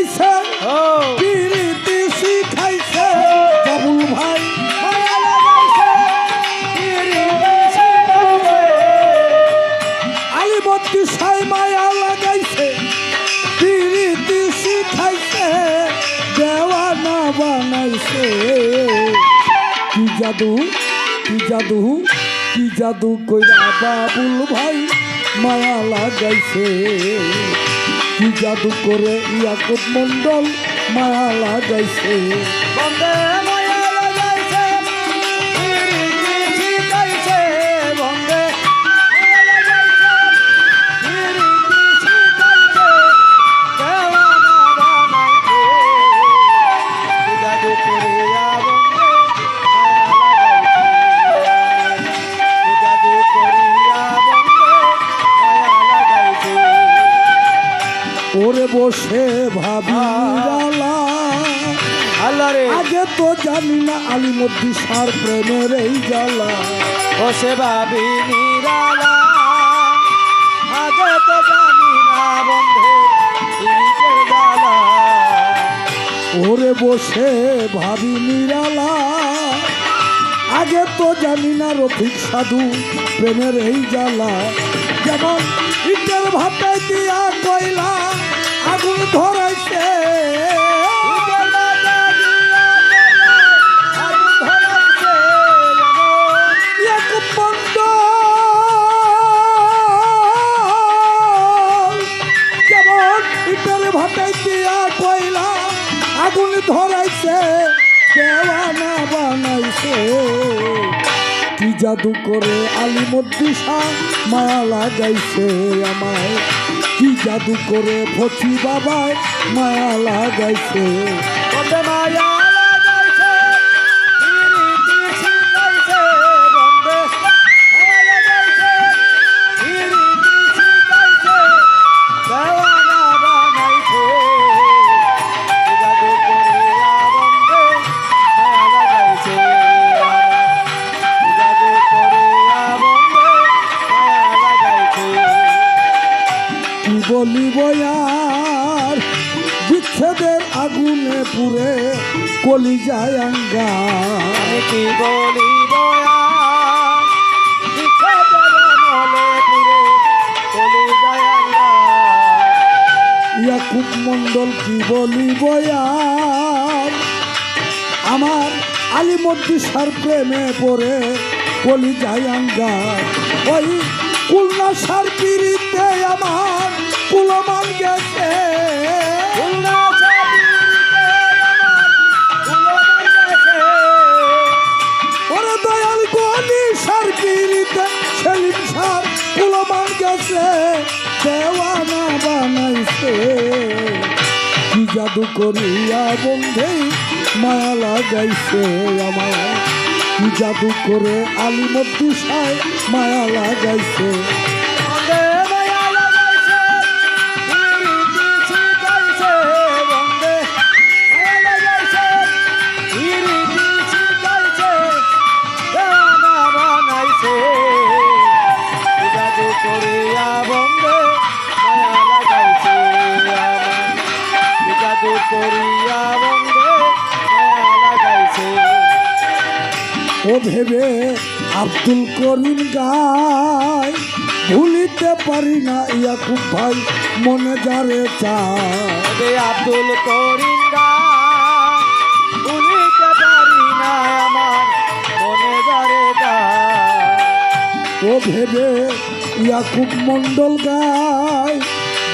লাগাইছে পিরিতি শিখাইছে বাবুল ভাই মায়া লাগাইছে পিরিতি শিখাইছে আলিমদ্দি সাই মায়া লাগাইছে পিরিতি শিখাইছে দেওয়ানা বানাইছে কি জাদু কি জাদু কি জাদু কইরা বাবুল ভাই মায়া লাগাইছে কি জাদু করে ইয়াকুব মন্ডল মায়া লাগাইছে বন্দে মায়া লাগাইছে পিরিতি শিখাইছে বন্দে মায়া লাগাইছে পিরিতি শিখাইছে দেওয়ানা বানাইছে কি জাদু করিয়া বন্দে ওরে বসে ভাবি আগে তো জানি না আলিমদ্দি সার প্রেমের এই জ্বালা বসে ভাবি নিরালা আগে তো জানি না বন্ধে জ্বালা ওরে বসে ভাবি নিরালা আগে তো জানি না রফিক সাধু প্রেমের এই জ্বালা যেমন ইটের ভাটায় দিয়া কয়লা আগুন ধরাইছে যেমন ইটের ভাটায় দিয়া কয়লা আগুন ধরাইছে দেওয়ানা বানাইছে কি জাদু করে আলিমদ্দি শাহ মায়া লাগাইছে আমায় কি জাদু করে ফচি বাবায় মায়া লাগাইছে মায়া লাগাইছে পিরিতি শিখাইছে বন্দে মায়া লাগাইছে পিরিতি শিখাইছে দেওয়ানা বানাইছে কি জাদু করে বন্দে মায়া লাগাইছে কি জাদু করে বন্দে মায়া লাগাইছে কি বলিব আর বিচ্ছেদের আগুনে পুরে কলিজায় আঙ্গা কি বলিব আর বিচ্ছেদের আগুনে পুরে কলিজায় আঙ্গা ইয়াকুব মন্ডল কি বলিব আর আমার আলিমদ্দি সার প্রেমে পড়ে কলিজায় আঙ্গা ওই কুলনা সার পিরিতে আমার কুলমান গেছে ওরে দয়াল গলি সার পিরিতে সেলিম সার কুলমান গেছে দেওয়ানা বানাইছে কি জাদু করিয়া বন্ধে মায়া লাগাইছে আমার কি জাদু করে আলিমদ্দি সাই মায়া লাগাইছে ও ভেবে আব্দুল করিম গায় ভুলিতে পারি না ইয়াকুব ভাই মনে যারে চায় আব্দুল করিম গায় ভুলিতে পারি না আমার মনে যারে চায় ও ভেবে ইয়াকুব মন্ডল গায়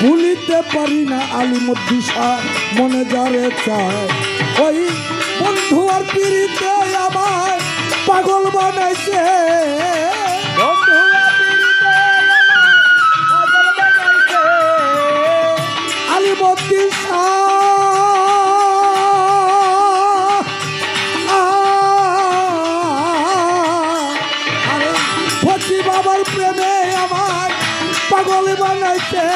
ভুলিতে পারি না আলিমদ্দি শাহ মনে যারে চায় ওই বন্ধু আর পিরিতে আমার পাগল বানাইছে বন্ধু আর পিরিতে আমার পাগল বানাইছে আলিমদ্দি শাহ আরে ফচি বাবার প্রেমে আমার পাগল বানাইছে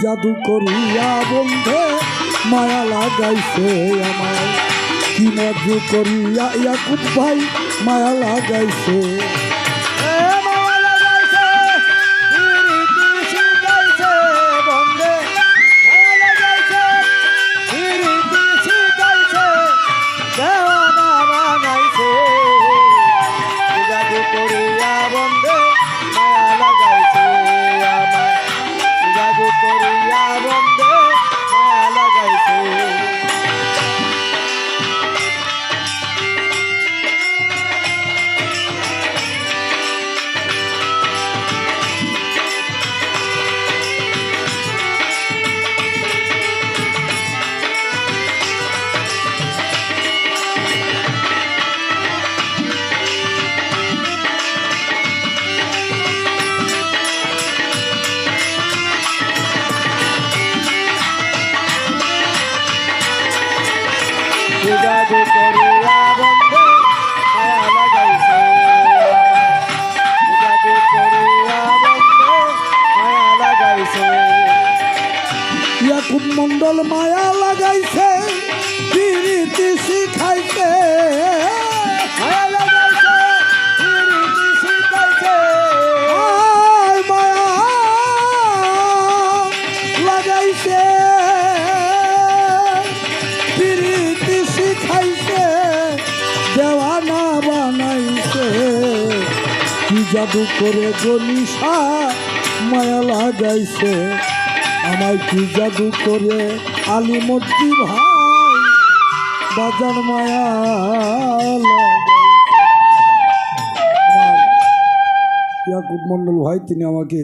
জাদু করিয়া বন্ধে মায়া লাগাইছে আমায় কি মজু করিয়া ইয়াকুব ভাই মায়া লাগাইছে জাদু করিয়া বন্ধে মায়া লাগাইছে জাদু করিয়া বন্ধে মায়া লাগাইছে ইয়াকুব মন্ডল মায়া লাগাইছে প্রীতি শিখাইছে মায়া লাগাইছে প্রীতি শিখাইছে মায়া লাগাইছে প্রীতি শিখাইছে দেওয়ানা বানাইছে কি জাদু করে গনিশা মায়া লাগাইছে আমায় কি জাদু করে আলিমদ্দি ভাই বাজার মায়া ইয়াকুব মন্ডল ভাই তিনি আমাকে